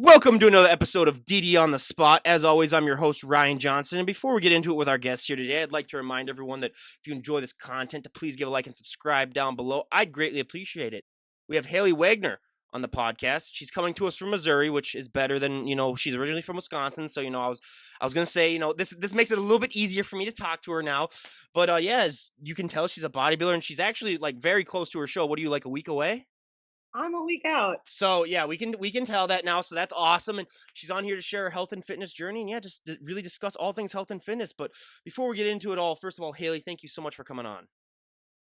Welcome to another episode of DD on the Spot. As always, I'm your host, Ryan Johnson. And before we get into it with our guests here today, I'd like to remind everyone that if you enjoy this content, to please give a like and subscribe down below. I'd greatly appreciate it. We have Hailey Wegner on the podcast. She's coming to us from Missouri, which is better than, she's originally from Wisconsin. So, I was going to say, this makes it a little bit easier for me to talk to her now. But yeah, as you can tell, she's a bodybuilder and she's actually like very close to her show. What are you, like a week away? I'm a week out. So yeah, we can tell that now. So that's awesome, and she's on here to share her health and fitness journey, and yeah, just to really discuss all things health and fitness. But before we get into it all, first of all, Hailey, thank you so much for coming on.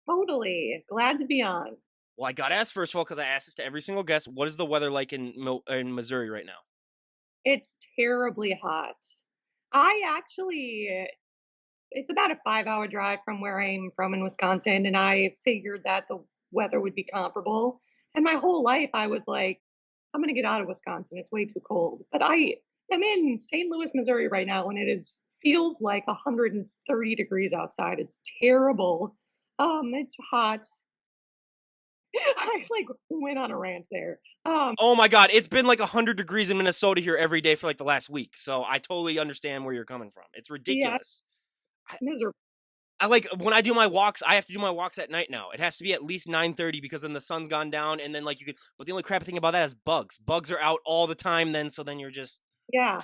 Totally. Glad to be on. Well, I got to ask first of all because I asked this to every single guest. What is the weather like in Missouri right now? It's terribly hot. I actually, it's about a 5 hour drive from where I'm from in Wisconsin, and I figured that the weather would be comparable. And my whole life, I was like, I'm going to get out of Wisconsin. It's way too cold. But I am in St. Louis, Missouri right now, and feels like 130 degrees outside. It's terrible. It's hot. I like went on a rant there. Oh my God, it's been like 100 degrees in Minnesota here every day for like the last week. So I totally understand where you're coming from. It's Yeah, ridiculous. miserable. I like when I do my walks, I have to do my walks at night now. It has to be at least 9:30 because then the sun's gone down and then like you could but the only crappy thing about that is bugs. Bugs are out all the time then so then you're just Yeah.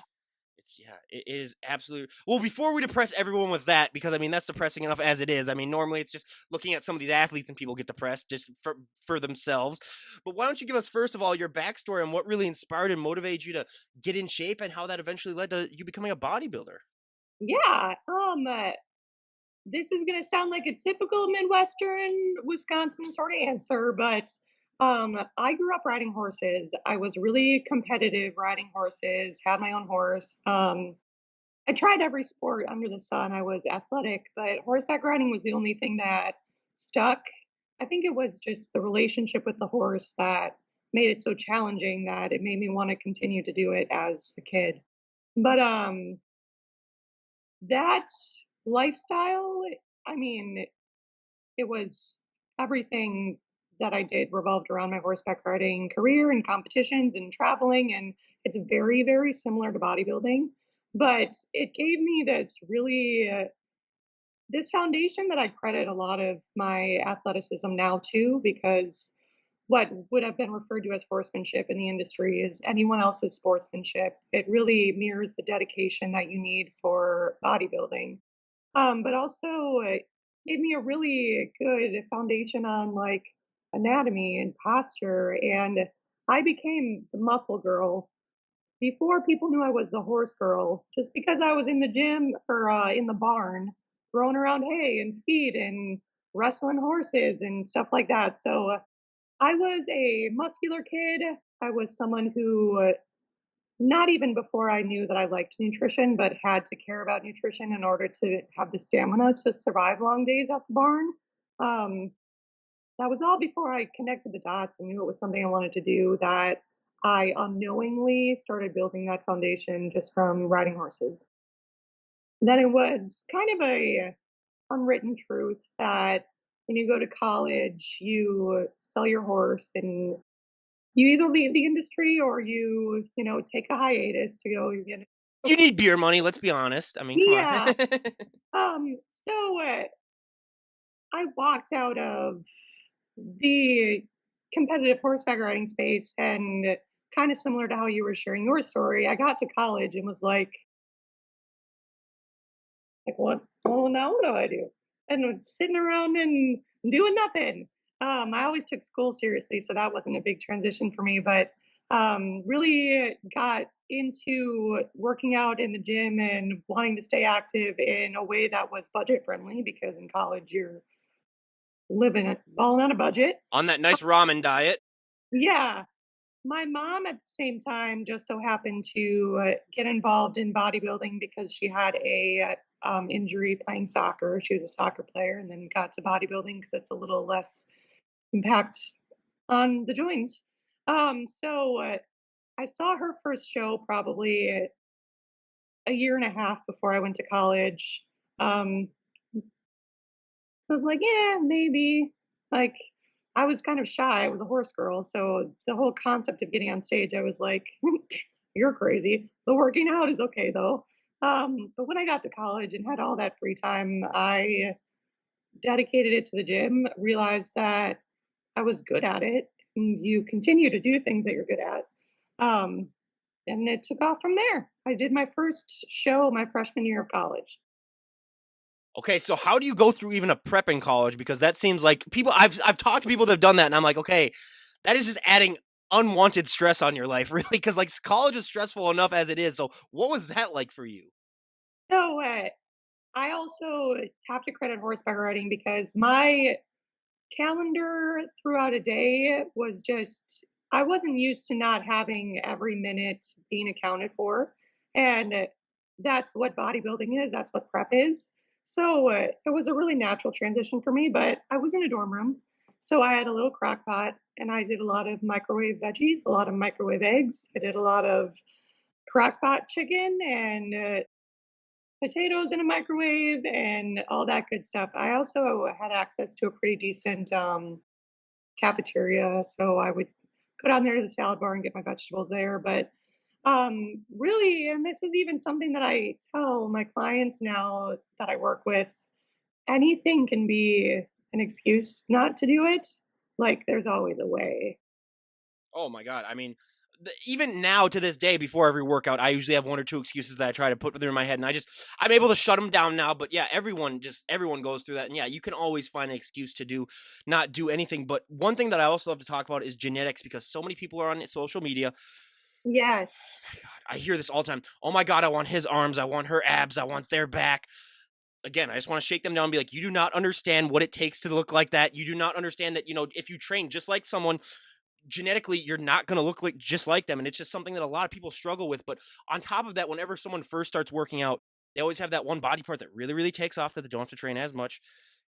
it is absolutely well before we depress everyone with that because I mean that's depressing enough as it is. I mean normally it's just looking at some of these athletes and people get depressed just for themselves. But why don't you give us first of all your backstory on what really inspired and motivated you to get in shape and how that eventually led to you becoming a bodybuilder? Yeah. This is gonna sound like a typical Midwestern Wisconsin sort of answer, but I grew up riding horses. I was really competitive riding horses, had my own horse. I tried every sport under the sun. I was athletic, but horseback riding was the only thing that stuck. I think it was just the relationship with the horse that made it so challenging that it made me want to continue to do it as a kid. But that lifestyle, I mean, it was everything that I did revolved around my horseback riding career and competitions and traveling. And it's very, very similar to bodybuilding. But it gave me this foundation that I credit a lot of my athleticism now to, because what would have been referred to as horsemanship in the industry is anyone else's sportsmanship. It really mirrors the dedication that you need for bodybuilding. But also gave me a really good foundation on like anatomy and posture. And I became the muscle girl before people knew I was the horse girl, just because I was in the gym or in the barn throwing around hay and feed and wrestling horses and stuff like that. So I was a muscular kid. I was someone who not even before I knew that I liked nutrition, but had to care about nutrition in order to have the stamina to survive long days at the barn. Um, that was all before I connected the dots and knew it was something I wanted to do, that I unknowingly started building that foundation just from riding horses. Then it was kind of a unwritten truth that when you go to college, you sell your horse and you either leave the industry or you take a hiatus to go, You need beer money, let's be honest. I mean, come on. yeah. So I walked out of the competitive horseback riding space, and kind of similar to how you were sharing your story, I got to college and was like what? Oh, now what do I do? And sitting around and doing nothing. I always took school seriously, so that wasn't a big transition for me, but really got into working out in the gym and wanting to stay active in a way that was budget friendly, because in college you're living it balling on a budget. On that nice ramen diet. Yeah. My mom at the same time just so happened to get involved in bodybuilding because she had a injury playing soccer. She was a soccer player and then got to bodybuilding because it's a little less impact on the joints. So I saw her first show probably a year and a half before I went to college. Um, I was like, yeah, maybe. Like, I was kind of shy. I was a horse girl, so the whole concept of getting on stage, I was like, you're crazy. The working out is okay though. But when I got to college and had all that free time, I dedicated it to the gym, realized that I was good at it. And you continue to do things that you're good at. Um, and it took off from there. I did my first show my freshman year of college. Okay, so how do you go through even a prep in college? Because that seems like people I've talked to people that have done that, and I'm like, okay, that is just adding unwanted stress on your life, really. Because like college is stressful enough as it is. So what was that like for you? So I also have to credit horseback riding because my calendar throughout a day was just I wasn't used to not having every minute being accounted for, and that's what bodybuilding is, that's what prep is. So, it was a really natural transition for me, but I was in a dorm room, so I had a little crock pot, and I did a lot of microwave veggies, a lot of microwave eggs. I did a lot of crock pot chicken and, potatoes in a microwave and all that good stuff. I also had access to a pretty decent, cafeteria, so I would go down there to the salad bar and get my vegetables there. But really, and this is even something that I tell my clients now that I work with, anything can be an excuse not to do it. Like there's always a way. Oh my god! I mean, even now to this day, before every workout, I usually have one or two excuses that I try to put through my head, and I'm able to shut them down now. But yeah, everyone goes through that, and yeah, you can always find an excuse to not do anything. But one thing that I also love to talk about is genetics because so many people are on social media. Yes. My god, I hear this all the time. Oh my god, I want his arms, I want her abs, I want their back. Again, I just want to shake them down and be like, you do not understand what it takes to look like that. You do not understand that, if you train just like someone, genetically you're not going to look like just like them, and it's just something that a lot of people struggle with. But on top of that, whenever someone first starts working out, they always have that one body part that really really takes off that they don't have to train as much,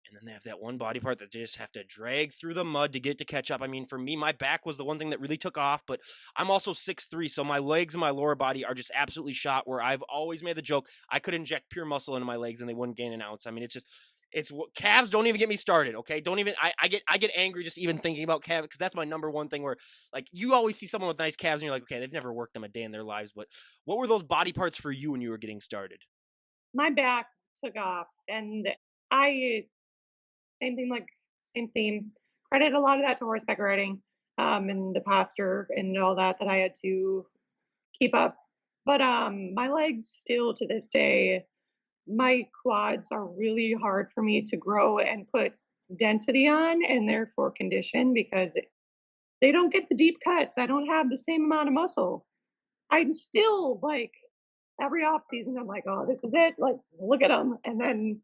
and then they have that one body part that they just have to drag through the mud to get to catch up. I mean, for me, my back was the one thing that really took off, but I'm also 6'3", so my legs and my lower body are just absolutely shot, where I've always made the joke I could inject pure muscle into my legs and they wouldn't gain an ounce. I mean, it's what calves don't even get me started. Okay. Don't even, I get angry just even thinking about calves because that's my number one thing where like you always see someone with nice calves and you're like, okay, they've never worked them a day in their lives. But what were those body parts for you when you were getting started? My back took off and I same thing, like same theme. Credit a lot of that to horseback riding, and the pasture and all that that I had to keep up. But my legs still to this day, my quads are really hard for me to grow and put density on and therefore condition because they don't get the deep cuts. I don't have the same amount of muscle. I'm still like every off season, I'm like, oh, this is it. Like, look at them. And then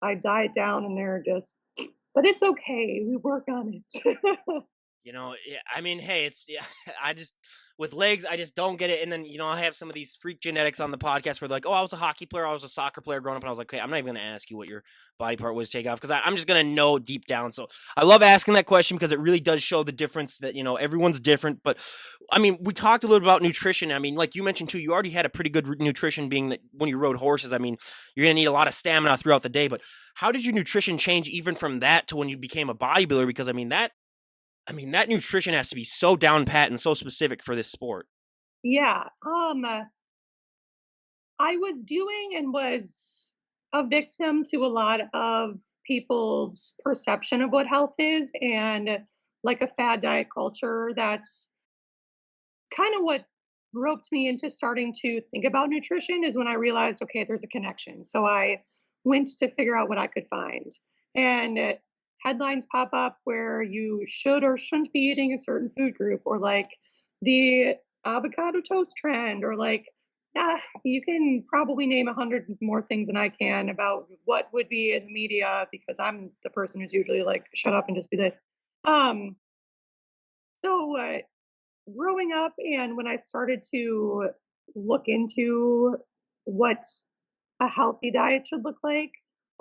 I diet down and they're just, but it's okay. We work on it. Yeah, I mean, hey, it's yeah, I just with legs, I just don't get it. And then I have some of these freak genetics on the podcast where they're like, oh, I was a hockey player, I was a soccer player growing up, and I was like, okay, I'm not even gonna ask you what your body part was to take off because I'm just gonna know deep down. So I love asking that question because it really does show the difference that everyone's different. But I mean, we talked a little about nutrition. I mean, like you mentioned too, you already had a pretty good nutrition being that when you rode horses. I mean, you're gonna need a lot of stamina throughout the day, but how did your nutrition change even from that to when you became a bodybuilder? Because that nutrition has to be so down pat and so specific for this sport. Yeah. I was doing and was a victim to a lot of people's perception of what health is and like a fad diet culture. That's kind of what roped me into starting to think about nutrition is when I realized, okay, there's a connection. So I went to figure out what I could find. And headlines pop up where you should or shouldn't be eating a certain food group, or like the avocado toast trend, or like, you can probably name 100 more things than I can about what would be in the media because I'm the person who's usually like, shut up and just be this. Um, so growing up and when I started to look into what a healthy diet should look like,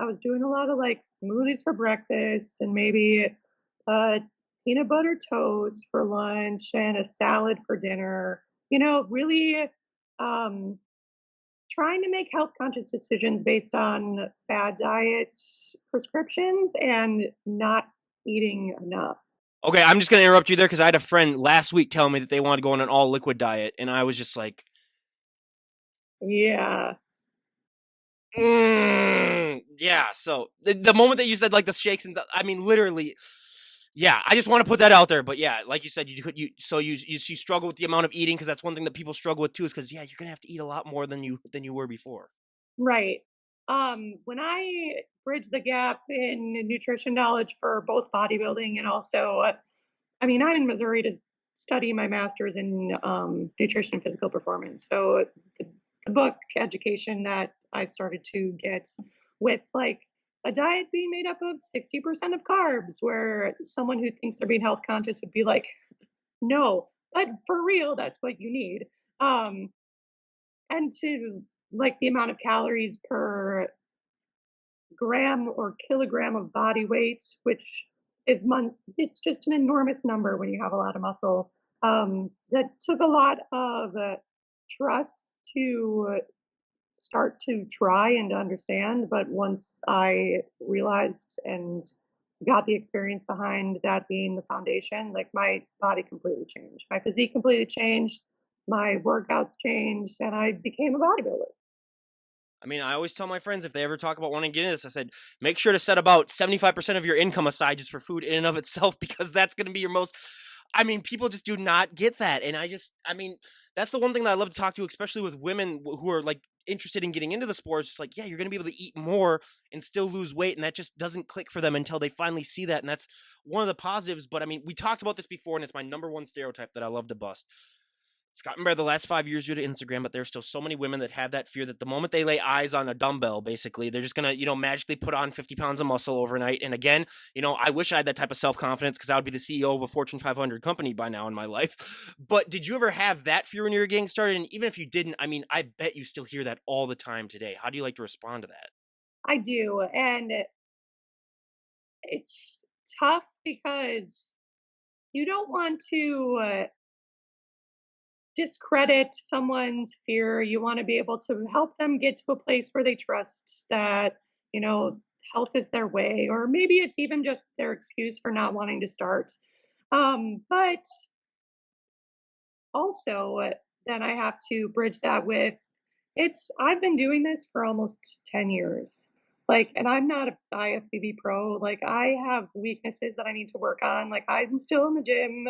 I was doing a lot of like smoothies for breakfast and maybe a peanut butter toast for lunch and a salad for dinner. Really um, trying to make health conscious decisions based on fad diet prescriptions and not eating enough. Okay, I'm just gonna interrupt you there because I had a friend last week tell me that they wanted to go on an all liquid diet, and I was just like, Yeah. yeah. So the moment that you said like the shakes and I mean, literally, yeah. I just want to put that out there, but yeah, like you said, you could you struggle with the amount of eating because that's one thing that people struggle with too. Is because yeah, you're gonna have to eat a lot more than you were before. Right. When I bridge the gap in nutrition knowledge for both bodybuilding and also, I mean, I'm in Missouri to study my master's in nutrition and physical performance. So the book education that I started to get with like a diet being made up of 60% of carbs, where someone who thinks they're being health conscious would be like, no, but for real, that's what you need. Um, and to like the amount of calories per gram or kilogram of body weight, which is it's just an enormous number when you have a lot of muscle. That took a lot of trust to start to try and to understand. But once I realized and got the experience behind that being the foundation, like my body completely changed. My physique completely changed. My workouts changed, and I became a bodybuilder. I mean, I always tell my friends if they ever talk about wanting to get into this, I said, make sure to set about 75% of your income aside just for food in and of itself, because that's going to be your most. I mean, people just do not get that. And I mean, that's the one thing that I love to talk to, especially with women who are like interested in getting into the sports. It's like, yeah, you're going to be able to eat more and still lose weight. And that just doesn't click for them until they finally see that. And that's one of the positives. But I mean, we talked about this before, and it's my number one stereotype that I love to bust. It's gotten better the last 5 years due to Instagram, but there's still so many women that have that fear that the moment they lay eyes on a dumbbell, basically, they're just gonna, magically put on 50 pounds of muscle overnight. And again, I wish I had that type of self confidence because I would be the CEO of a Fortune 500 company by now in my life. But did you ever have that fear when you were getting started? And even if you didn't, I mean, I bet you still hear that all the time today. How do you like to respond to that? I do, and it's tough because you don't want to discredit someone's fear. You want to be able to help them get to a place where they trust that, you know, health is their way, or maybe it's even just their excuse for not wanting to start. But also, then I have to bridge that with I've been doing this for almost 10 years. Like, and I'm not a IFBB pro. Like, I have weaknesses that I need to work on. Like, I'm still in the gym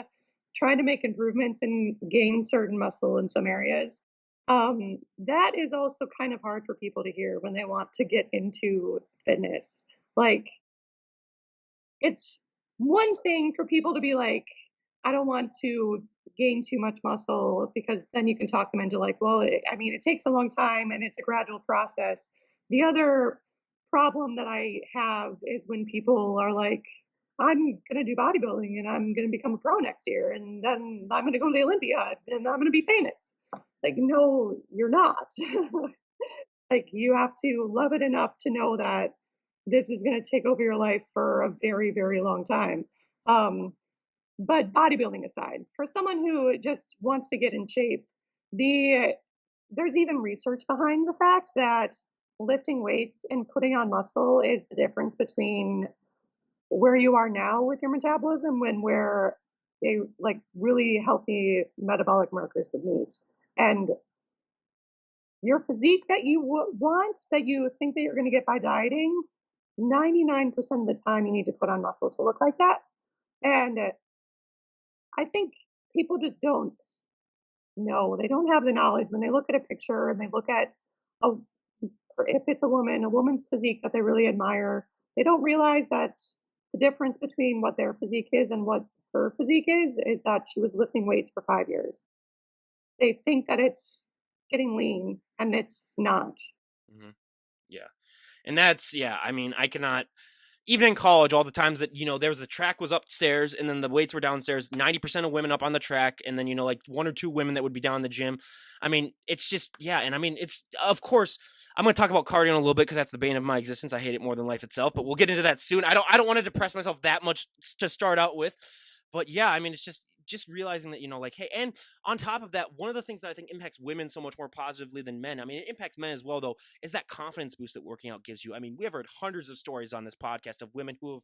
trying to make improvements and gain certain muscle in some areas. That is also kind of hard for people to hear when they want to get into fitness. Like, it's one thing for people to be like, I don't want to gain too much muscle, because then you can talk them into like, well, I mean, it takes a long time and it's a gradual process. The other problem that I have is when people are like, I'm going to do bodybuilding and I'm going to become a pro next year and then I'm going to go to the Olympiad and I'm going to be famous. Like, no, you're not. Like, you have to love it enough to know that this is going to take over your life for a very, very long time. Um, but bodybuilding aside, for someone who just wants to get in shape, the there's even research behind the fact that lifting weights and putting on muscle is the difference between where you are now with your metabolism and where a like really healthy metabolic markers would meet. And your physique that you want, that you think that you're going to get by dieting, 99% of the time you need to put on muscle to look like that. And I think people just don't know. They don't have the knowledge when they look at a picture and they look at a or if it's a woman's physique that they really admire, they don't realize that the difference between what their physique is and what her physique is that she was lifting weights for 5 years. They think that it's getting lean, and it's not. Hmm. Yeah. And that's, yeah, I mean, I cannot. Even in college, all the times that, there was the track was upstairs and then the weights were downstairs, 90% of women up on the track. And then, like one or two women that would be down in the gym. I mean, it's just, yeah. And I mean, it's, of course, I'm going to talk about cardio in a little bit because that's the bane of my existence. I hate it more than life itself, but we'll get into that soon. I don't want to depress myself that much to start out with. But yeah, I mean, it's just realizing that, like, hey, and on top of that, one of the things that I think impacts women so much more positively than men, I mean, it impacts men as well, though, is that confidence boost that working out gives you. I mean, we have heard hundreds of stories on this podcast of women who have,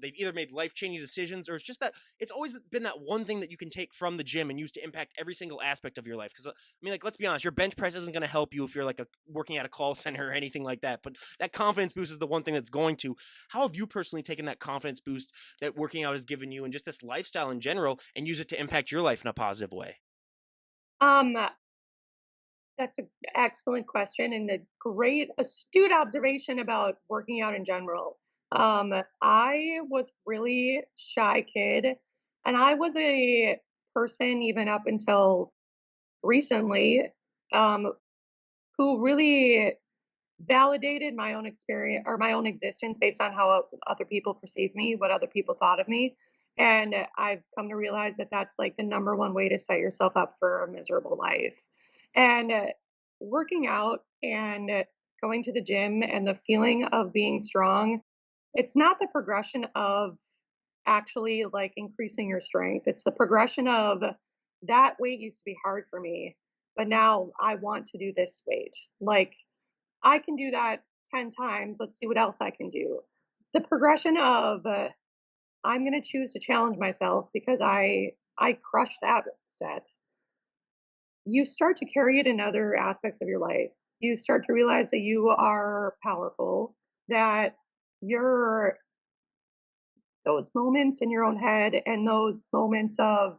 they've either made life-changing decisions, or it's just that it's always been that one thing that you can take from the gym and use to impact every single aspect of your life. Because I mean, like, let's be honest, your bench press isn't going to help you if you're like working at a call center or anything like that. But that confidence boost is the one thing that's going to. How have you personally taken that confidence boost that working out has given you, and just this lifestyle in general, and use it to impact your life in a positive way? Um, that's an excellent question and a great astute observation about working out in general. I was really shy kid, and I was a person even up until recently, um, who really validated my own experience or my own existence based on how other people perceive me, what other people thought of me. And I've come to realize that that's like the number one way to set yourself up for a miserable life. And working out and going to the gym and the feeling of being strong, it's not the progression of actually like increasing your strength. It's the progression of that weight used to be hard for me, but now I want to do this weight. Like I can do that 10 times. Let's see what else I can do. The progression of I'm going to choose to challenge myself because I crushed that set. You start to carry it in other aspects of your life. You start to realize that you are powerful, that you're those moments in your own head and those moments of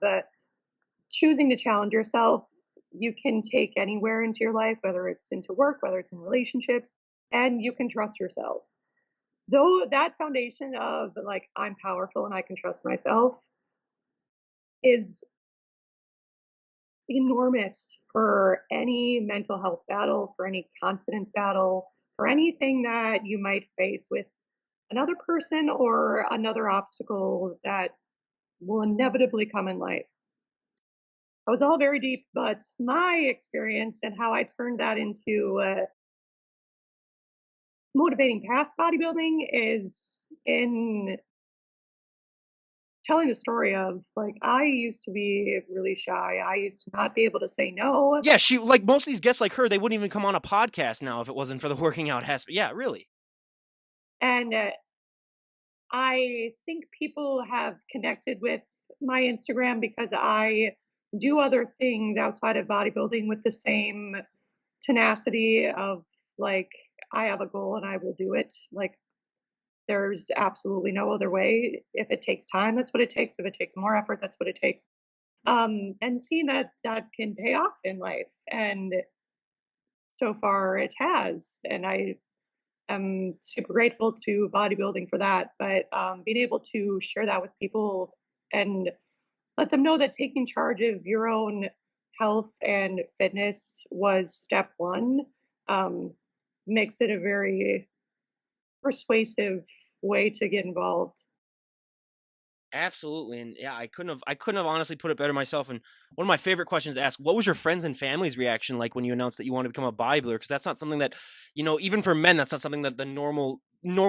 choosing to challenge yourself, you can take anywhere into your life, whether it's into work, whether it's in relationships, and you can trust yourself. Though that foundation of like, I'm powerful and I can trust myself is enormous for any mental health battle, for any confidence battle, for anything that you might face with another person or another obstacle that will inevitably come in life. It was all very deep, but my experience and how I turned that into motivating past bodybuilding is in telling the story of like I used to be really shy. I used to not be able to say no. Yeah, she like most of these guests like her, they wouldn't even come on a podcast now if it wasn't for the working out aspect. Yeah, really. And I think people have connected with my Instagram because I do other things outside of bodybuilding with the same tenacity of like, I have a goal and I will do it. Like, there's absolutely no other way. If it takes time, that's what it takes. If it takes more effort, that's what it takes. And seeing that that can pay off in life. And so far it has. And I am super grateful to bodybuilding for that. But being able to share that with people and let them know that taking charge of your own health and fitness was step one um, makes it a very persuasive way to get involved. Absolutely. And yeah, I couldn't have honestly put it better myself. And one of my favorite questions to ask, what was your friends and family's reaction like when you announced that you wanted to become a bodybuilder? Because that's not something that, even for men, that's not something that the normal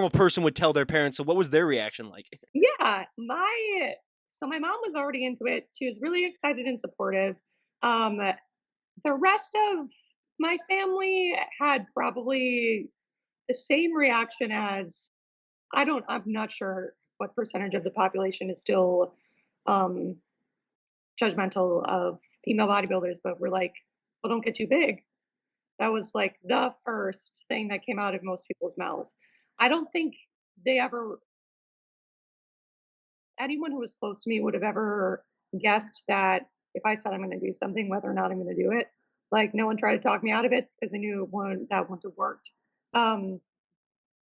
person would tell their parents. So what was their reaction like? Yeah, my mom was already into it. She was really excited and supportive. Um, the rest of my family had probably the same reaction as I'm not sure what percentage of the population is still um, judgmental of female bodybuilders, but we're like, well, don't get too big. That was like the first thing that came out of most people's mouths. I don't think they ever anyone who was close to me would have ever guessed that if I said I'm going to do something, whether or not I'm going to do it. Like no one tried to talk me out of it because they knew that wouldn't have worked. Um,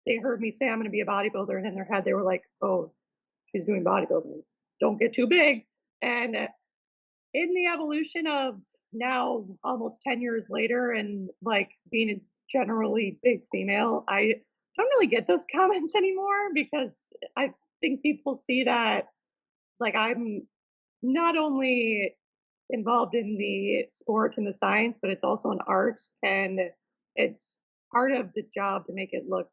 they heard me say I'm going to be a bodybuilder, and in their head they were like, "Oh, she's doing bodybuilding. Don't get too big." And in the evolution of now almost 10 years later, and like being a generally big female, I don't really get those comments anymore because I think people see that like I'm not only involved in the sport and the science, but it's also an art and it's part of the job to make it look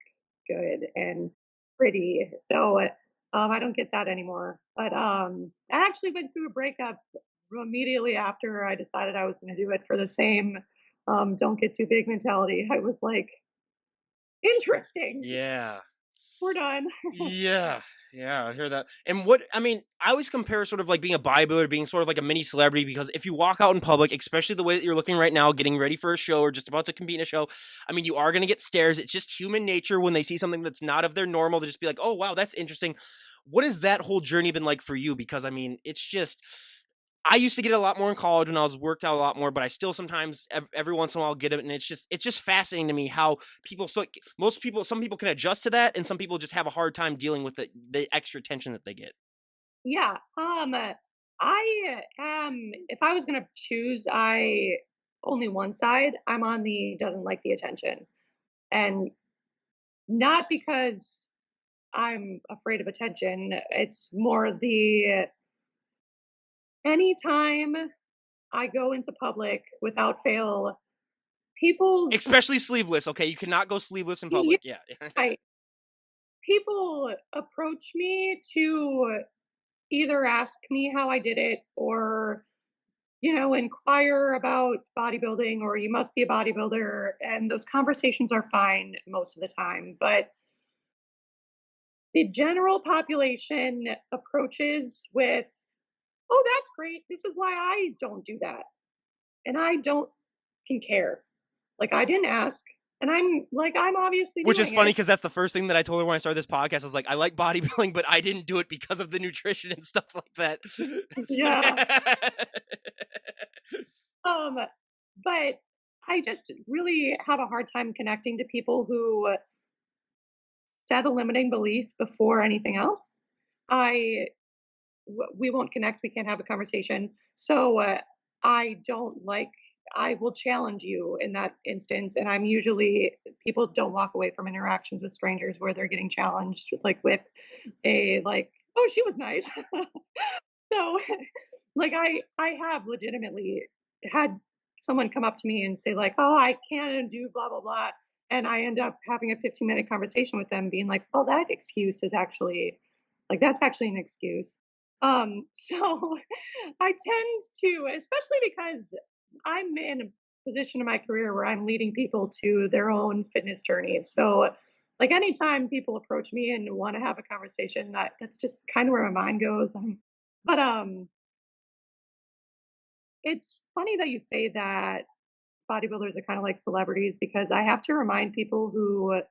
good and pretty. So I don't get that anymore. But I actually went through a breakup immediately after I decided I was going to do it for the same don't get too big mentality. I was like, interesting. Yeah. we're done. Yeah, yeah, I hear that. And what I mean, I always compare sort of like being a bodybuilder, being sort of like a mini celebrity, because if you walk out in public, especially the way that you're looking right now, getting ready for a show or just about to compete in a show, I mean, you are going to get stares. It's just human nature when they see something that's not of their normal to just be like, oh, wow, that's interesting. What has that whole journey been like for you? Because I mean, it's just. I used to get it a lot more in college when I was worked out a lot more, but I still sometimes every once in a while get it, and it's just fascinating to me how people some people can adjust to that, and some people just have a hard time dealing with the extra attention that they get. Yeah. I am. If I was gonna choose, I only one side. I'm on the doesn't like the attention, and not because I'm afraid of attention. It's more the anytime I go into public without fail, people's Especially sleeveless. Okay, you cannot go sleeveless in yeah, public. Yeah. I, people approach me to either ask me how I did it or inquire about bodybuilding or you must be a bodybuilder. And those conversations are fine most of the time. But the general population approaches with, oh, that's great. This is why I don't do that. And I don't can care. Like I didn't ask. And I'm obviously Which is doing funny it. because that's the first thing that I told her when I started this podcast. I was like, I like bodybuilding, but I didn't do it because of the nutrition and stuff like that. Yeah. Um, but I just really have a hard time connecting to people who set a limiting belief before anything else. I we won't connect. We can't have a conversation. So I don't like. I will challenge you in that instance, and I'm usually people don't walk away from interactions with strangers where they're getting challenged, like with a like, oh, she was nice. So, like I have legitimately had someone come up to me and say like, "Oh, I can't do blah blah blah," and I end up having a 15-minute conversation with them, being like, "Well, that excuse is actually like that's actually an excuse." So I tend to, especially because I'm in a position in my career where I'm leading people to their own fitness journeys. So like anytime people approach me and want to have a conversation, that's just kind of where my mind goes. But it's funny that you say that bodybuilders are kind of like celebrities because I have to remind people who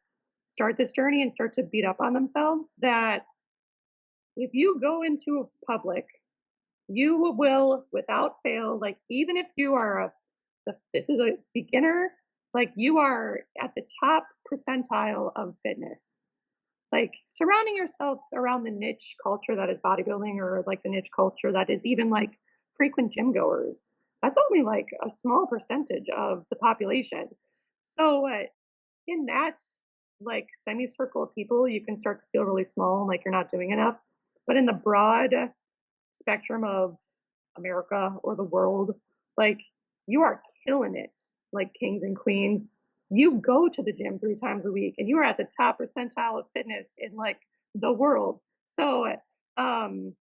start this journey and start to beat up on themselves that if you go into public, you will without fail, like even if you are this is a beginner, like you are at the top percentile of fitness. Like surrounding yourself around the niche culture that is bodybuilding or like the niche culture that is even like frequent gym goers, that's only like a small percentage of the population. So in that like semicircle of people you can start to feel really small and like you're not doing enough, but in the broad spectrum of America or the world, like you are killing it like kings and queens. You go to the gym 3 times a week and you are at the top percentile of fitness in like the world. So um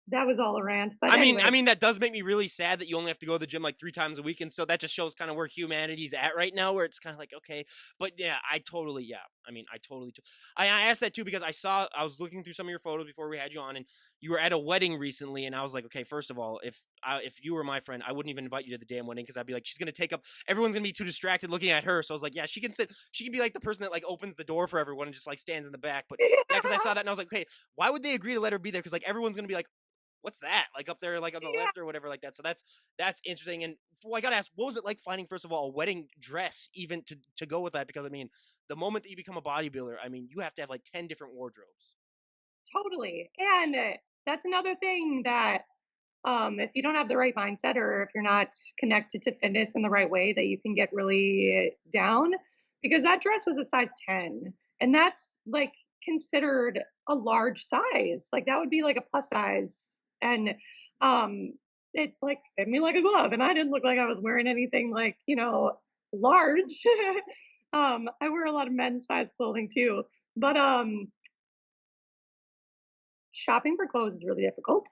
that was all a rant. But I anyway, mean that does make me really sad that you only have to go to the gym like 3 times a week, and so that just shows kind of where humanity's at right now, where it's kind of like okay, but yeah, I totally, yeah, I mean, I totally, I asked that too because I was looking through some of your photos before we had you on, and you were at a wedding recently, and I was like, okay, first of all, if you were my friend, I wouldn't even invite you to the damn wedding because I'd be like, she's gonna take up, everyone's gonna be too distracted looking at her, so I was like, yeah, she can be like the person that like opens the door for everyone and just like stands in the back, but yeah, because I saw that and I was like, okay, why would they agree to let her be there? Because like everyone's gonna be like, what's that? Like up there, like on the yeah, left or whatever, like that. So that's interesting. And well, I gotta ask, what was it like finding first of all a wedding dress even to go with that? Because I mean, the moment that you become a bodybuilder, I mean, you have to have like 10 different wardrobes. totally. And that's another thing that if you don't have the right mindset or if you're not connected to fitness in the right way, that you can get really down because that dress was a size 10 and that's like considered a large size. Like that would be like a plus size. And um it like fit me like a glove and I didn't look like I was wearing anything like, large. I wear a lot of men's size clothing too. But shopping for clothes is really difficult.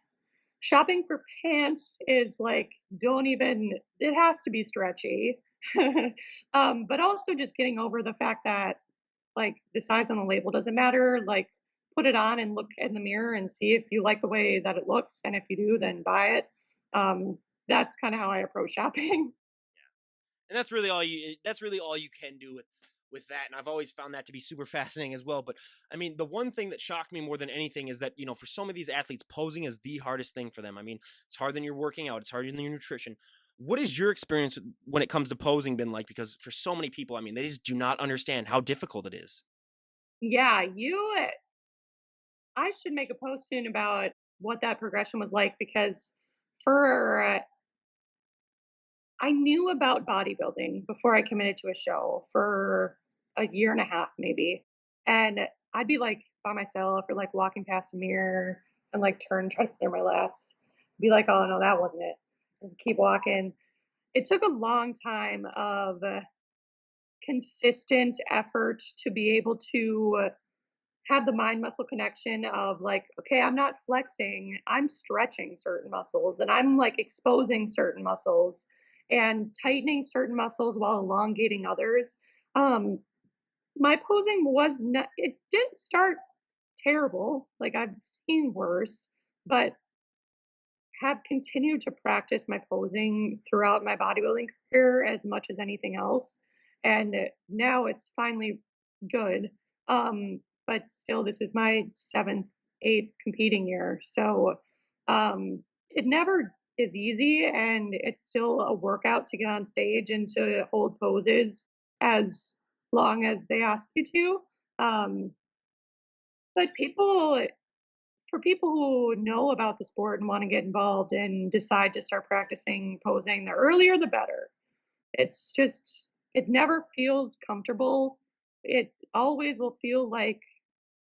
Shopping for pants is like, don't even, it has to be stretchy. But also just getting over the fact that Like, the size on the label doesn't matter. Like, put it on and look in the mirror and see if you like the way that it looks, and if you do, then buy it. That's kinda how I approach shopping. And that's really all you can do with that, and I've always found that to be super fascinating as well. But I mean, the one thing that shocked me more than anything is that, for some of these athletes, posing is the hardest thing for them. I mean, it's harder than you're working out, it's harder than your nutrition. What is your experience when it comes to posing been like? Because for so many people, I mean, they just do not understand how difficult it is. Yeah, I should make a post soon about what that progression was like because for I knew about bodybuilding before I committed to a show for a year and a half, maybe. And I'd be like by myself or like walking past a mirror and like try to clear my lats. Be like, oh no, that wasn't it. And keep walking. It took a long time of consistent effort to be able to have the mind muscle connection of like, okay, I'm not flexing, I'm stretching certain muscles and I'm like exposing certain muscles and tightening certain muscles while elongating others. Um, my posing was not, it didn't start terrible. Like I've seen worse, but have continued to practice my posing throughout my bodybuilding career as much as anything else. And now it's finally good. But still, this is my seventh, eighth competing year. So it never is easy. And it's still a workout to get on stage and to hold poses as long as they ask you to. But for people who know about the sport and want to get involved and decide to start practicing posing, the earlier the better. It's just, it never feels comfortable. It always will feel like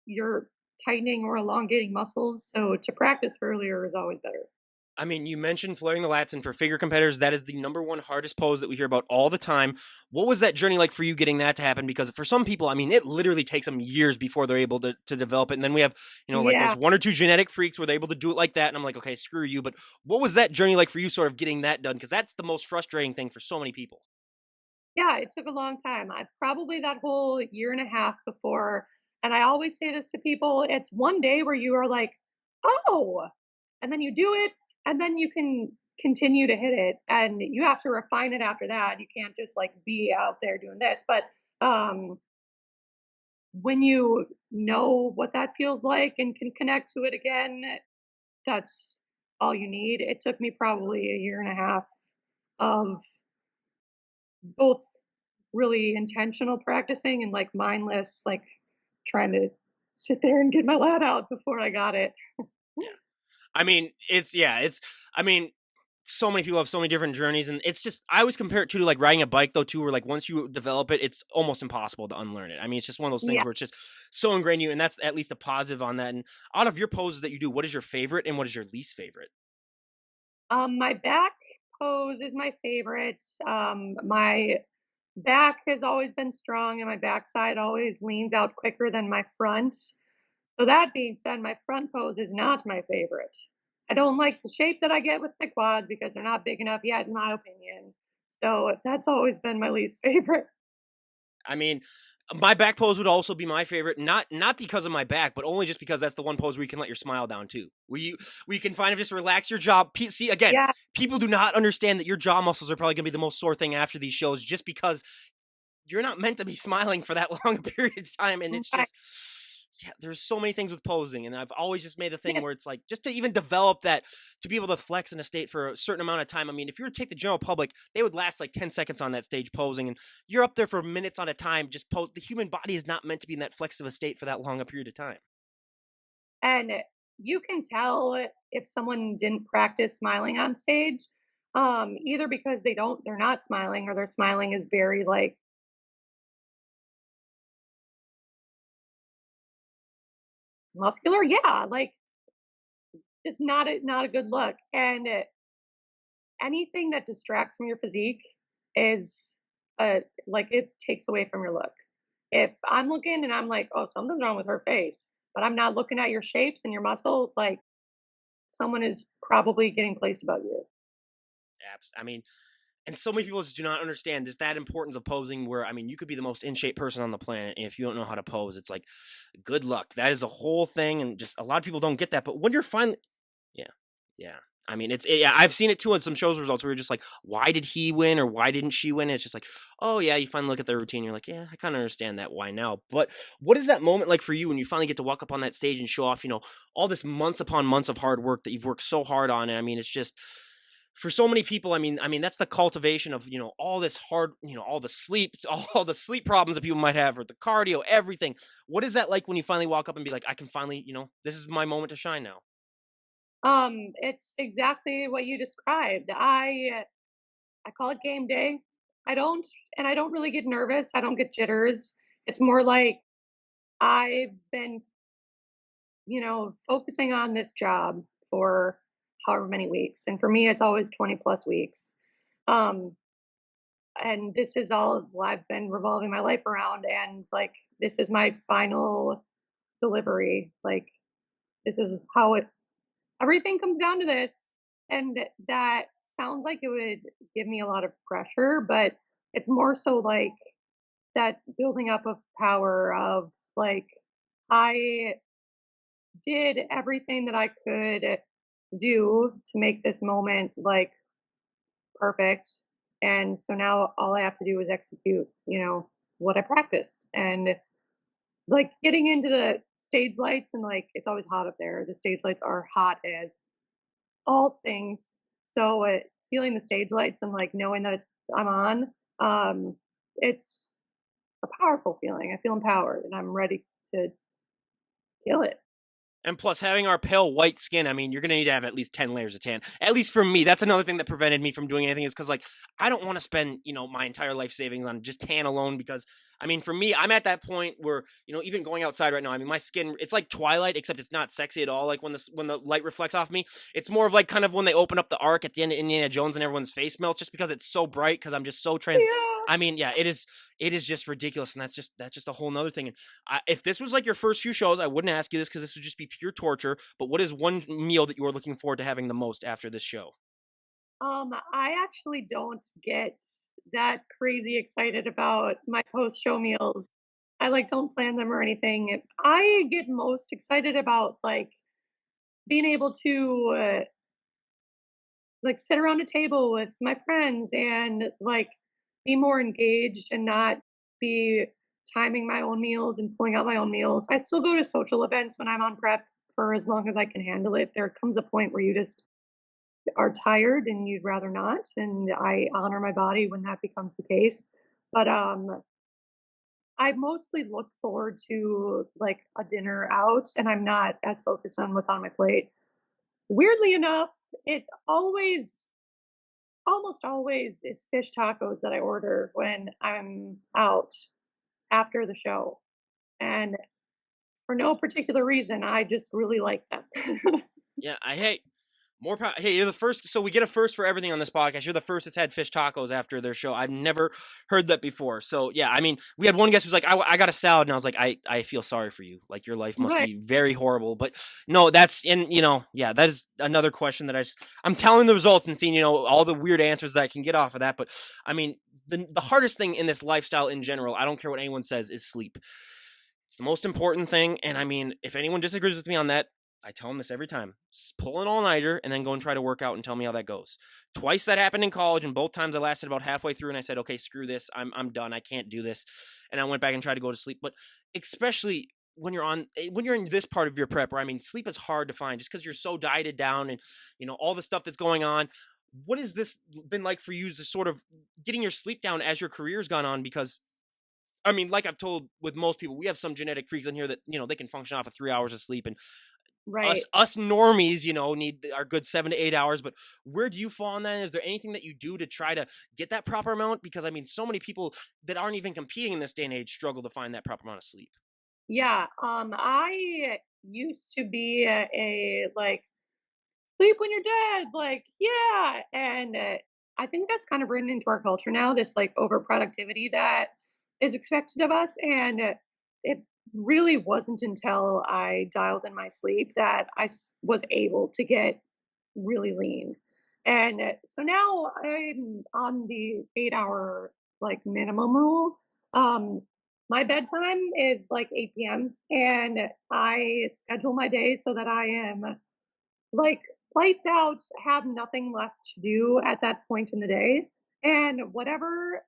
you're tightening or elongating muscles. So to practice earlier is always better. I mean, you mentioned flaring the lats, and for figure competitors, that is the number one hardest pose that we hear about all the time. What was that journey like for you getting that to happen? Because for some people, I mean, it literally takes them years before they're able to develop it. And then we have, like Yeah. those one or two genetic freaks where they're able to do it like that. And I'm like, okay, screw you. But what was that journey like for you, sort of getting that done? Because that's the most frustrating thing for so many people. Yeah, it took a long time. I probably that whole year and a half before, and I always say this to people, it's one day where you are like, "Oh," and then you do it, and then you can continue to hit it, and you have to refine it after that. You can't just like be out there doing this. But when you know what that feels like and can connect to it again, that's all you need. It took me probably a year and a half of both really intentional practicing and like mindless, like trying to sit there and get my lat out before I got it. Yeah. I mean, I mean, so many people have so many different journeys, and it's just I always compare it to like riding a bike though too, where like once you develop it, it's almost impossible to unlearn it. I mean, it's just one of those things Yeah. where it's just so ingrained in you, and that's at least a positive on that. And out of your poses that you do, what is your favorite and what is your least favorite? My back pose is my favorite. My back has always been strong and my backside always leans out quicker than my front. So that being said, my front pose is not my favorite. I don't like the shape that I get with my quads because they're not big enough yet, in my opinion. So that's always been my least favorite. I mean, my back pose would also be my favorite, not because of my back, but only just because that's the one pose where you can let your smile down too. Where you can kind of just relax your jaw. See, again, Yeah. people do not understand that your jaw muscles are probably going to be the most sore thing after these shows, just because you're not meant to be smiling for that long a period of time. And it's Right. just, yeah, there's so many things with posing. And I've always just made the thing Yeah. where it's like, just to even develop that, to be able to flex in a state for a certain amount of time. I mean, if you were to take the general public, they would last like 10 seconds on that stage posing. And you're up there for minutes on a time, just pose. The human body is not meant to be in that flexive state for that long a period of time. And you can tell if someone didn't practice smiling on stage, either because they're not smiling or their smiling is very like muscular. Yeah, like it's not a good look. And anything that distracts from your physique is like it takes away from your look. If I'm looking and I'm like, oh, something's wrong with her face, but I'm not looking at your shapes and your muscle, like someone is probably getting placed about you. I mean, And so many people just do not understand just that importance of posing where, I mean, you could be the most in shape person on the planet. And if you don't know how to pose, it's like, good luck. That is a whole thing. And just a lot of people don't get that. But when you're finally, yeah, yeah. I mean, yeah, I've seen it too on some shows results where you're just like, why did he win or why didn't she win? And it's just like, oh yeah, you finally look at their routine. You're like, yeah, I kind of understand that. Why now? But what is that moment like for you when you finally get to walk up on that stage and show off, all this months upon months of hard work that you've worked so hard on? And I mean, it's just for so many people. I mean, that's the cultivation of all this hard, all the sleep, all the sleep problems that people might have, or the cardio, everything. What is that like when you finally walk up and be like, I can finally, this is my moment to shine now? It's exactly what you described. I call it game day. I don't I don't really get nervous. I don't get jitters. It's more like I've been, focusing on this job for however many weeks. And for me, it's always 20 plus weeks. Um, and this is all I've been revolving my life around. And like, this is my final delivery. Like, this is how everything comes down to this. And that sounds like it would give me a lot of pressure, but it's more so like that building up of power of like, I did everything that I could do to make this moment like perfect. And so now all I have to do is execute, what I practiced. And like getting into the stage lights and like it's always hot up there. The stage lights are hot as all things. So feeling the stage lights and like knowing that I'm on, it's a powerful feeling. I feel empowered and I'm ready to kill it. And plus, having our pale white skin, I mean, you're going to need to have at least 10 layers of tan. At least for me, that's another thing that prevented me from doing anything is because, like, I don't want to spend, my entire life savings on just tan alone. Because, I mean, for me, I'm at that point where, even going outside right now, I mean, my skin, it's like Twilight, except it's not sexy at all. Like when the light reflects off me, it's more of like kind of when they open up the ark at the end of Indiana Jones and everyone's face melts just because it's so bright because I'm just so Yeah. I mean, yeah, it is just ridiculous. And that's just a whole nother thing. And if this was like your first few shows, I wouldn't ask you this because this would just be pure torture. But what is one meal that you are looking forward to having the most after this show? I actually don't get that crazy excited about my post-show meals. I like don't plan them or anything. I get most excited about like being able to like sit around a table with my friends and like be more engaged and not be timing my own meals and pulling out my own meals. I still go to social events when I'm on prep for as long as I can handle it. There comes a point where you just are tired and you'd rather not, and I honor my body when that becomes the case. But I mostly look forward to like a dinner out and I'm not as focused on what's on my plate. Weirdly enough, it almost always is fish tacos that I order when I'm out after the show. And for no particular reason, I just really like them. Yeah, I hate more. Hey, you're the first. So we get a first for everything on this podcast. You're the first that's had fish tacos after their show. I've never heard that before. So yeah, I mean, we had one guest who's like, I got a salad, and I was like, I feel sorry for you. Like your life must Right. be very horrible. But no, yeah, that is another question that I'm telling the results and seeing all the weird answers that I can get off of that. But I mean, the hardest thing in this lifestyle in general, I don't care what anyone says, is sleep. It's the most important thing. And I mean, if anyone disagrees with me on that, I tell them this every time. Pull an all nighter and then go and try to work out and tell me how that goes. Twice that happened in college, and both times I lasted about halfway through and I said, okay, screw this. I'm done. I can't do this. And I went back and tried to go to sleep. But especially when you're in this part of your prep, where I mean, sleep is hard to find just because you're so dieted down and all the stuff that's going on. What has this been like for you to sort of getting your sleep down as your career's gone on? Because I mean, like I've told with most people, we have some genetic freaks in here that they can function off of 3 hours of sleep, and us Right. us normies, need our good 7 to 8 hours. But where do you fall on that? Is there anything that you do to try to get that proper amount? Because I mean, so many people that aren't even competing in this day and age struggle to find that proper amount of sleep. Yeah. I used to be a like sleep when you're dead. Like, yeah. And I think that's kind of written into our culture now, this like overproductivity that is expected of us. And it really wasn't until I dialed in my sleep that was able to get really lean. And so now I'm on the 8 hour like minimum rule. Um, my bedtime is like 8 p.m. and I schedule my day so that I am like lights out, have nothing left to do at that point in the day. And whatever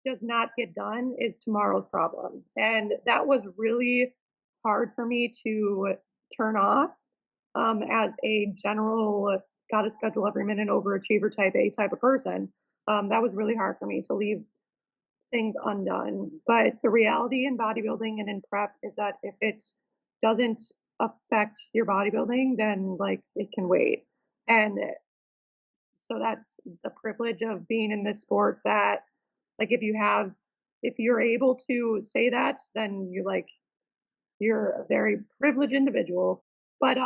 does not get done is tomorrow's problem. And that was really hard for me to turn off as a general, got to schedule every minute overachiever type A type of person. That was really hard for me to leave things undone. But the reality in bodybuilding and in prep is that if it doesn't affect your bodybuilding, then like it can wait. And so that's the privilege of being in this sport that like if you're able to say that, then you're a very privileged individual. But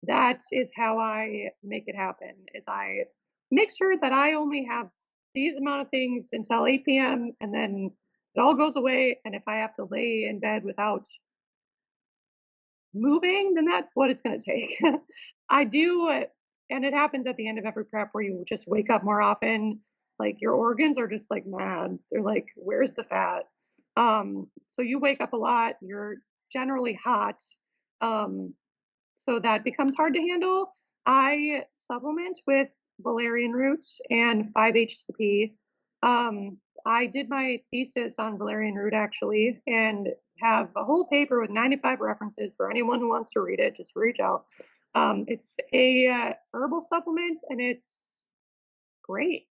that is how I make it happen is I make sure that I only have these amount of things until 8 p.m. and then it all goes away. And if I have to lay in bed without moving, then that's what it's going to take. I do, and it happens at the end of every prep where you just wake up more often. Like your organs are just like mad. They're like, where's the fat? So you wake up a lot. You're generally hot. Um, so that becomes hard to handle. I supplement with valerian root and 5-HTP. I did my thesis on valerian root actually, and have a whole paper with 95 references for anyone who wants to read it. Just reach out. It's a herbal supplement, and it's great.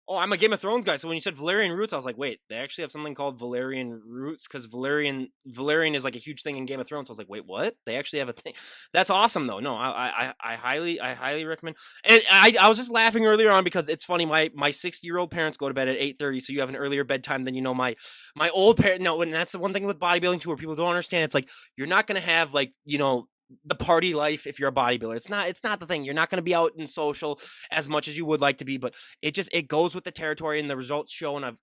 Oh, I'm a Game of Thrones guy. So when you said Valerian roots, I was like, wait, they actually have something called Valerian roots because Valerian is like a huge thing in Game of Thrones. So I was like, wait, what? They actually have a thing. That's awesome though. No, I highly recommend. And I was just laughing earlier on because it's funny. My 60-year-old parents go to bed at 8:30, so you have an earlier bedtime than my old parent. No, and that's the one thing with bodybuilding too, where people don't understand. It's like you're not gonna have like the party life if you're a bodybuilder. It's not the thing. You're not going to be out and social as much as you would like to be, but it goes with the territory and the results show. And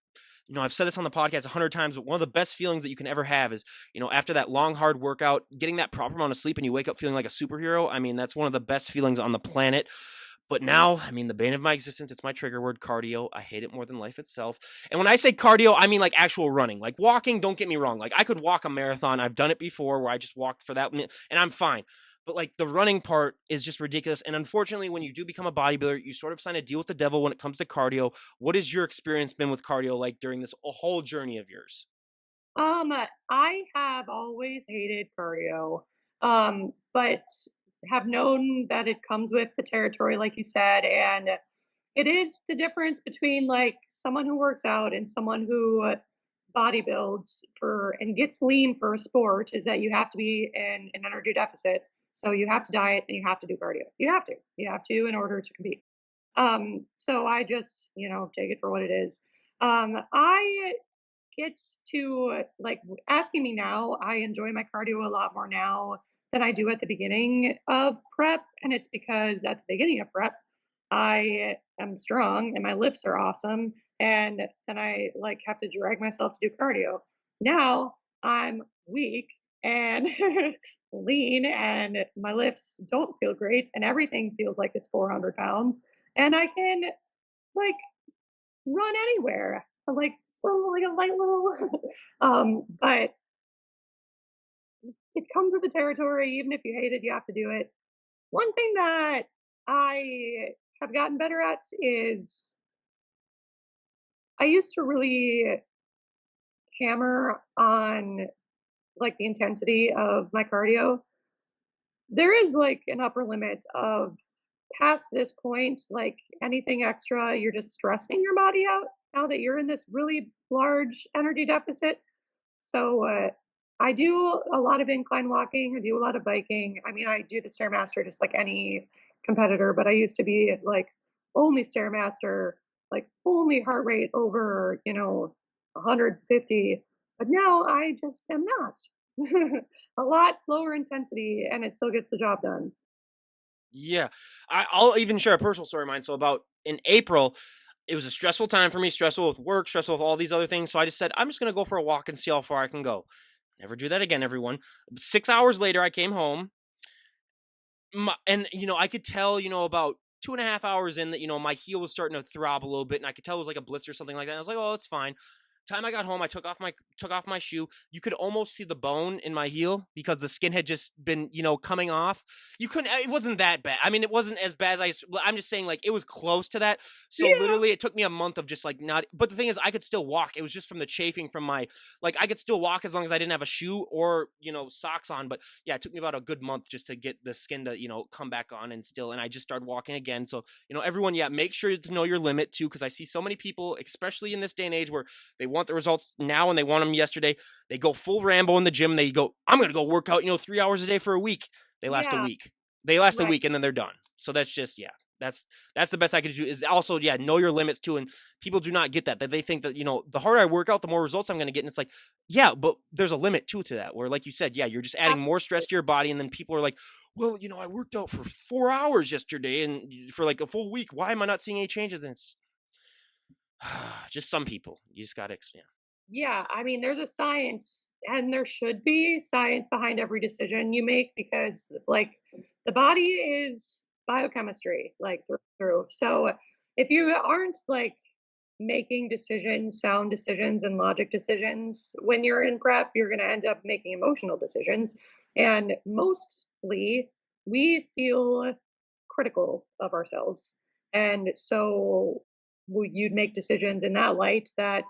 I've said this on the podcast 100 times, but one of the best feelings that you can ever have is, after that long, hard workout, getting that proper amount of sleep and you wake up feeling like a superhero. I mean, that's one of the best feelings on the planet. But Yep. now, I mean, the bane of my existence, it's my trigger word, cardio. I hate it more than life itself. And when I say cardio, I mean like actual running. Like walking, don't get me wrong. Like I could walk a marathon. I've done it before where I just walked for that minute and I'm fine. But like the running part is just ridiculous. And unfortunately, when you do become a bodybuilder, you sort of sign a deal with the devil when it comes to cardio. What has your experience been with cardio like during this whole journey of yours? I have always hated cardio, but have known that it comes with the territory, like you said, and it is the difference between like someone who works out and someone who bodybuilds for and gets lean for a sport is that you have to be in an energy deficit. So you have to diet and you have to do cardio. You have to in order to compete. So I just, take it for what it is. I get to like asking me now, I enjoy my cardio a lot more now than I do at the beginning of prep. And it's because at the beginning of prep, I am strong and my lifts are awesome. And then I like have to drag myself to do cardio. Now I'm weak and lean and my lifts don't feel great and everything feels like it's 400 pounds and I can like run anywhere. Like slow, like a light little. But it comes with the territory. Even if you hate it, you have to do it. One thing that I have gotten better at is I used to really hammer on like the intensity of my cardio. There is like an upper limit of past this point, like anything extra, you're just stressing your body out now that you're in this really large energy deficit. So I do a lot of incline walking. I do a lot of biking. I mean, I do the stairmaster just like any competitor, but I used to be like only stairmaster, like only heart rate over 150. But now I just am not. A lot lower intensity, and it still gets the job done. Yeah, I'll even share a personal story of mine. So about in April, it was a stressful time for me, stressful with work, stressful with all these other things. So I just said, I'm just going to go for a walk and see how far I can go. Never do that again, everyone. 6 hours later, I came home. and I could tell, about 2.5 hours in that, my heel was starting to throb a little bit, and I could tell it was like a blister or something like that. And I was like, oh, it's fine. Time I got home, I took off my shoe. You could almost see the bone in my heel because the skin had just been, coming off. You couldn't. It wasn't that bad. I mean, it wasn't as bad as I'm just saying, like it was close to that. So Yeah. literally, it took me a month of just like not. But the thing is, I could still walk. It was just from the chafing from my like I could still walk as long as I didn't have a shoe or socks on. But yeah, it took me about a good month just to get the skin to come back on and I just started walking again. So everyone, yeah, make sure to know your limit too, because I see so many people, especially in this day and age, where they want the results now and they want them yesterday. They go full Rambo in the gym. They go, I'm going to go work out, 3 hours a day for a week. They last a Yeah. week. They last a Right. week and then they're done. So that's just, yeah, that's the best I could do is also, yeah, know your limits too. And people do not get that they think that, the harder I work out, the more results I'm going to get. And it's like, yeah, but there's a limit too to that where, like you said, yeah, you're just adding more stress Absolutely. to your body. And then people are like, well, I worked out for 4 hours yesterday and for like a full week. Why am I not seeing any changes? And it's just some people. You just got to, yeah. Yeah, I mean, there's a science, and there should be science behind every decision you make because, like, the body is biochemistry, like through. Through. So, if you aren't like making decisions, sound decisions, and logic decisions when you're in prep, you're going to end up making emotional decisions. And mostly, we feel critical of ourselves, and so you'd make decisions in that light that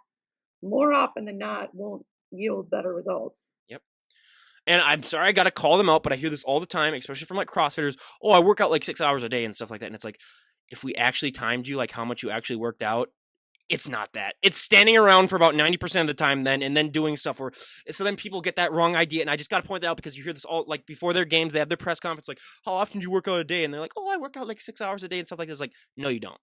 more often than not won't yield better results. Yep. And I'm sorry I gotta call them out, but I hear this all the time, especially from like CrossFitters. Oh, I work out like 6 hours a day and stuff like that. And it's like, if we actually timed you, like how much you actually worked out, it's not that. It's standing around for about 90% of the time then and then doing stuff where so then people get that wrong idea. And I just gotta point that out because you hear this all like before their games, they have their press conference, like, how often do you work out a day? And they're like, oh, I work out like 6 hours a day and stuff like this. Like, no, you don't.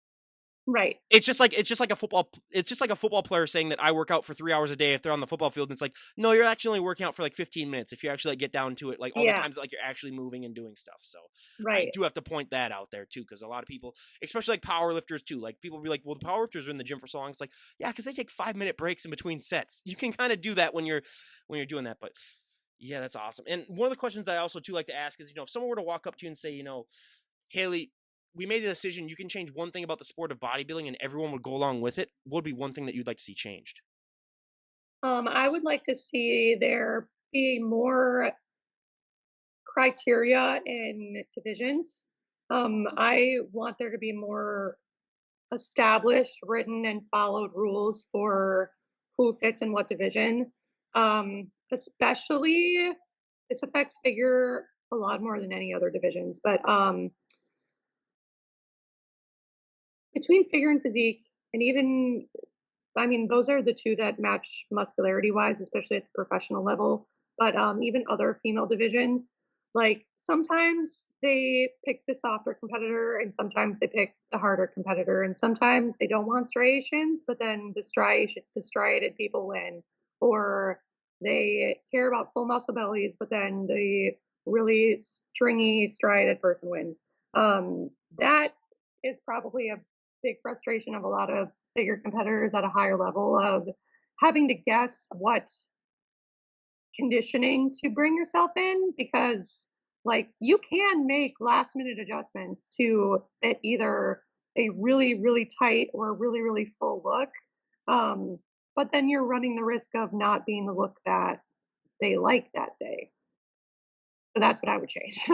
Right. It's just like a football player saying that I work out for 3 hours a day if they're on the football field. And it's like, no, you're actually only working out for like 15 minutes if you actually like get down to it, like all the Yeah. times that, like you're actually moving and doing stuff. So I Right. do have to point that out there too, because a lot of people, especially like power lifters too, like people be like, well, the power lifters are in the gym for so long. It's like, yeah, because they take 5 minute breaks in between sets. You can kind of do that when you're doing that. But yeah, that's awesome. And one of the questions that I also too like to ask is, if someone were to walk up to you and say, Hailey, we made a decision. You can change one thing about the sport of bodybuilding and everyone would go along with it. What would be one thing that you'd like to see changed? I would like to see there be more criteria in divisions. I want there to be more established, written, and followed rules for who fits in what division. Especially, this affects figure a lot more than any other divisions, but between figure and physique, and even I mean, those are the 2 that match muscularity-wise, especially at the professional level, but, even other female divisions, like, sometimes they pick the softer competitor, and sometimes they pick the harder competitor, and sometimes they don't want striations, but then the striated people win, or they care about full muscle bellies, but then the really stringy striated person wins. That is probably a big frustration of a lot of figure competitors at a higher level of having to guess what conditioning to bring yourself in because like you can make last minute adjustments to fit either a really really tight or a really really full look, um, but then you're running the risk of not being the look that they like that day, so that's what I would change.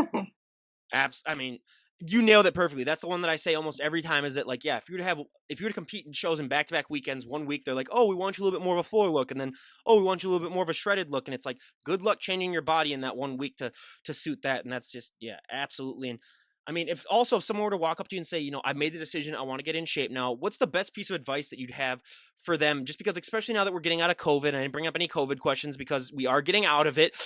I mean, you nailed it perfectly. That's the one that I say almost every time is that like, yeah, if you were to compete in shows in back-to-back weekends, one week they're like, oh, we want you a little bit more of a fuller look. And then, oh, we want you a little bit more of a shredded look. And it's like, good luck changing your body in that one week to suit that. And that's just, yeah, absolutely. And I mean, if someone were to walk up to you and say, I've made the decision, I want to get in shape now, what's the best piece of advice that you'd have for them? Just because, especially now that we're getting out of COVID, I didn't bring up any COVID questions because we are getting out of it,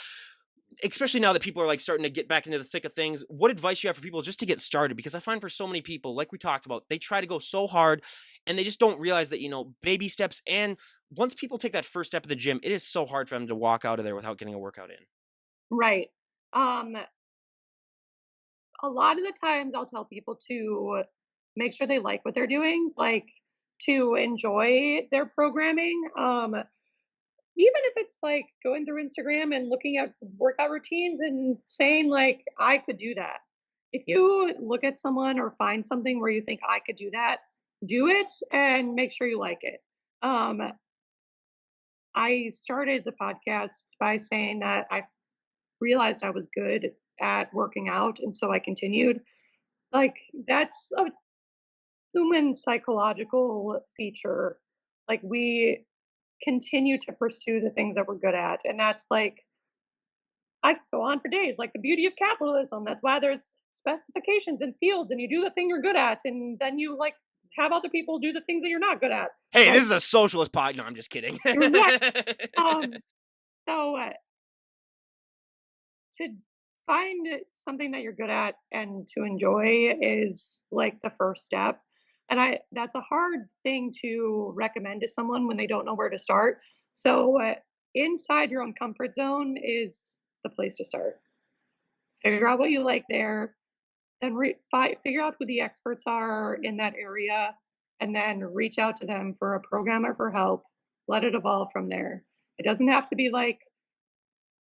especially now that people are like starting to get back into the thick of things. What advice you have for people just to get started? Because I find for so many people, like we talked about, they try to go so hard and they just don't realize that, baby steps. And once people take that first step of the gym, it is so hard for them to walk out of there without getting a workout in. Right. um a lot of the times I'll tell people to make sure they like what they're doing, like to enjoy their programming. Even if it's like going through Instagram and looking at workout routines and saying like I could do that. if you look at someone or find something where you think I could do it and make sure you like it. Um, I started the podcast by saying that I realized I was good at working out, and so I continued. Like, that's a human psychological feature. Like, we continue to pursue the things that we're good at, and that's like I could go on for days, like the beauty of capitalism. That's why there's specifications and fields, and you do the thing you're good at, and then you like have other people do the things that you're not good at. Hey, this Like, is a socialist pod. No, I'm just kidding. right. Um, so to find something that you're good at and to enjoy is like the first step. And that's a hard thing to recommend to someone when they don't know where to start. So inside your own comfort zone is the place to start. Figure out what you like there, then figure out who the experts are in that area, and then reach out to them for a program or for help. Let it evolve from there. It doesn't have to be like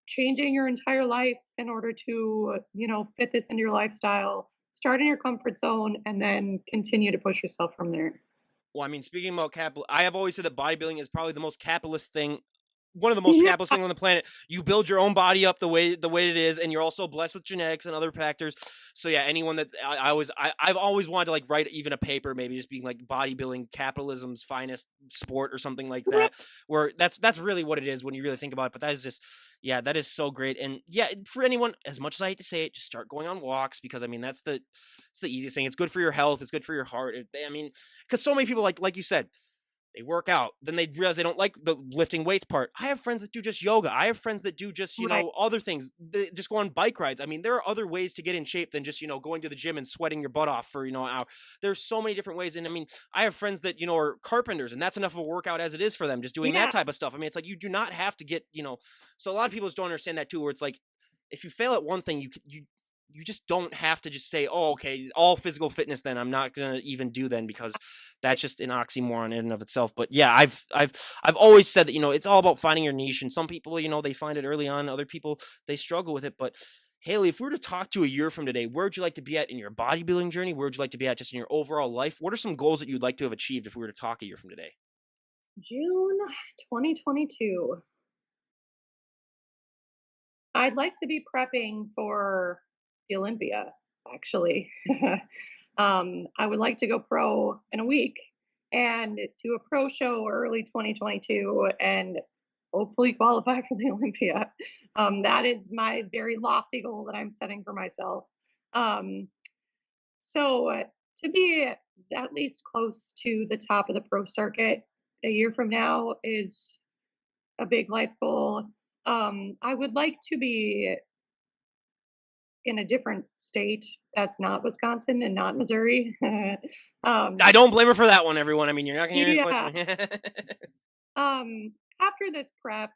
changing your entire life in order to, fit this into your lifestyle. Start in your comfort zone and then continue to push yourself from there. Well, I mean, speaking about capital, I have always said that bodybuilding is probably the most capitalist thing, one of the most Yeah, capitalist things on the planet. You build your own body up the way it is, and you're also blessed with genetics and other factors. So yeah, anyone that's I've always wanted to like write even a paper, maybe just being like bodybuilding capitalism's finest sport or something like right. that. Where that's really what it is when you really think about it. But that is just yeah, that is so great. And yeah, for anyone, as much as I hate to say it, just start going on walks because I mean it's the easiest thing. It's good for your health. It's good for your heart. I mean, because so many people like you said they work out, then they realize they don't like the lifting weights part. I have friends that do just yoga. I have friends that do just, Right. other things. They just go on bike rides. I mean, there are other ways to get in shape than just, going to the gym and sweating your butt off for, an hour. There's so many different ways. And I mean, I have friends that, are carpenters and that's enough of a workout as it is for them, just doing that Yeah. type of stuff. I mean, it's like you do not have to get, so a lot of people just don't understand that too, where it's like, if you fail at one thing, you just don't have to just say, oh, okay, all physical fitness, then I'm not going to even do then because that's just an oxymoron in and of itself. But yeah, I've always said that, it's all about finding your niche. And some people, they find it early on. Other people, they struggle with it. But Hailey, if we were to talk to a year from today, where would you like to be at in your bodybuilding journey? Where would you like to be at just in your overall life? What are some goals that you'd like to have achieved if we were to talk a year from today? June 2022. I'd like to be prepping for the Olympia, actually. I would like to go pro in a week and do a pro show early 2022 and hopefully qualify for the Olympia. That is my very lofty goal that I'm setting for myself. Um, so to be at least close to the top of the pro circuit a year from now is a big life goal. I would like to be in a different state that's not Wisconsin and not Missouri. I um, don't blame her for that one, everyone. I mean, you're not going to hear any place yeah. from me. After this prep,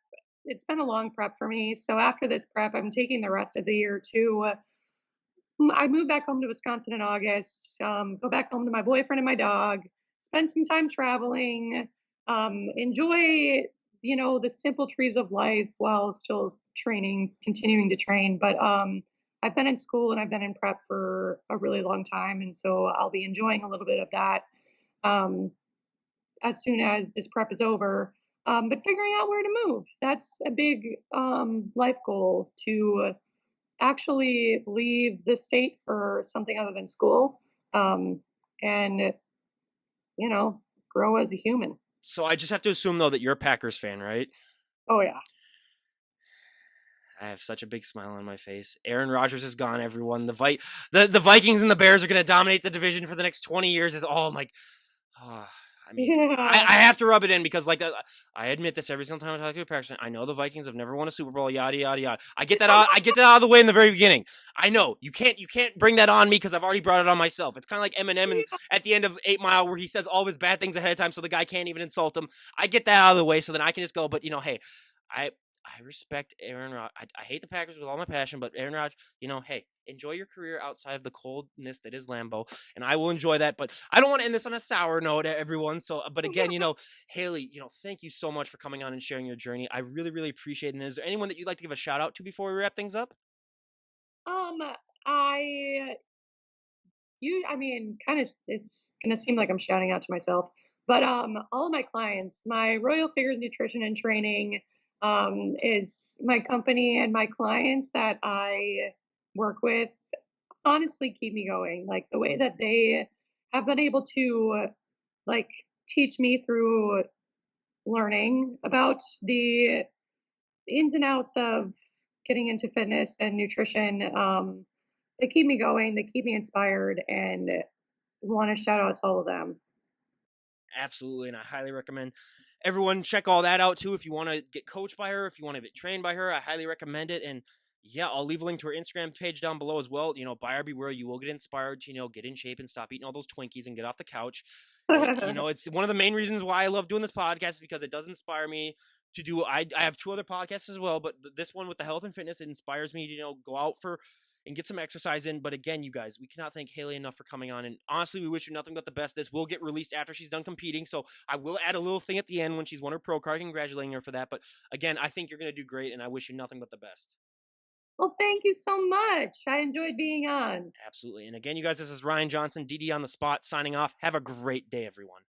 it's been a long prep for me. So after this prep, I'm taking the rest of the year to. I moved back home to Wisconsin in August. Go back home to my boyfriend and my dog. Spend some time traveling. Enjoy, the simple trees of life while still training, continuing to train. But I've been in school and I've been in prep for a really long time, and so I'll be enjoying a little bit of that um, as soon as this prep is over. But figuring out where to move, that's a big life goal to actually leave the state for something other than school, um, and, you know, grow as a human. So I just have to assume, though, that you're a Packers fan, right? Oh, yeah. I have such a big smile on my face. Aaron Rodgers is gone, everyone. The Vikings and the Bears are going to dominate the division for the next 20 years. Is all my. Oh, I mean, Yeah. I have to rub it in because, like, I admit this every single time I talk to a Packers fan. I know the Vikings have never won a Super Bowl. Yada yada yada. I get that out of the way in the very beginning. I know you can't bring that on me because I've already brought it on myself. It's kind of like Eminem and at the end of 8 Mile where he says all of his bad things ahead of time, so the guy can't even insult him. I get that out of the way so then I can just go. But hey, I I respect Aaron Rodgers. I hate the Packers with all my passion, but Aaron Rodgers, hey, enjoy your career outside of the coldness that is Lambeau, and I will enjoy that. But I don't want to end this on a sour note, everyone. So, but again, Hailey, thank you so much for coming on and sharing your journey. I really, really appreciate it. And is there anyone that you'd like to give a shout out to before we wrap things up? Um, I I mean, kind of, it's gonna seem like I'm shouting out to myself, but all of my clients, my Royal Figures Nutrition and Training, is my company, and my clients that I work with honestly keep me going. Like the way that they have been able to like teach me through learning about the ins and outs of getting into fitness and nutrition. They keep me going, they keep me inspired, and want to shout out to all of them. Absolutely, and I highly recommend everyone check all that out too. If you want to get coached by her, if you want to get trained by her, I highly recommend it. And yeah, I'll leave a link to her Instagram page down below as well. Buyer beware. You will get inspired to get in shape and stop eating all those Twinkies and get off the couch. It's one of the main reasons why I love doing this podcast is because it does inspire me to do. I have two other podcasts as well, but this one with the health and fitness, it inspires me to go out for and get some exercise in. But again, you guys, we cannot thank Hailey enough for coming on. And honestly, we wish you nothing but the best. This will get released after she's done competing. So I will add a little thing at the end when she's won her pro card, congratulating her for that. But again, I think you're going to do great. And I wish you nothing but the best. Well, thank you so much. I enjoyed being on. Absolutely. And again, you guys, this is Ryan Johnson, DD on the spot, signing off. Have a great day, everyone.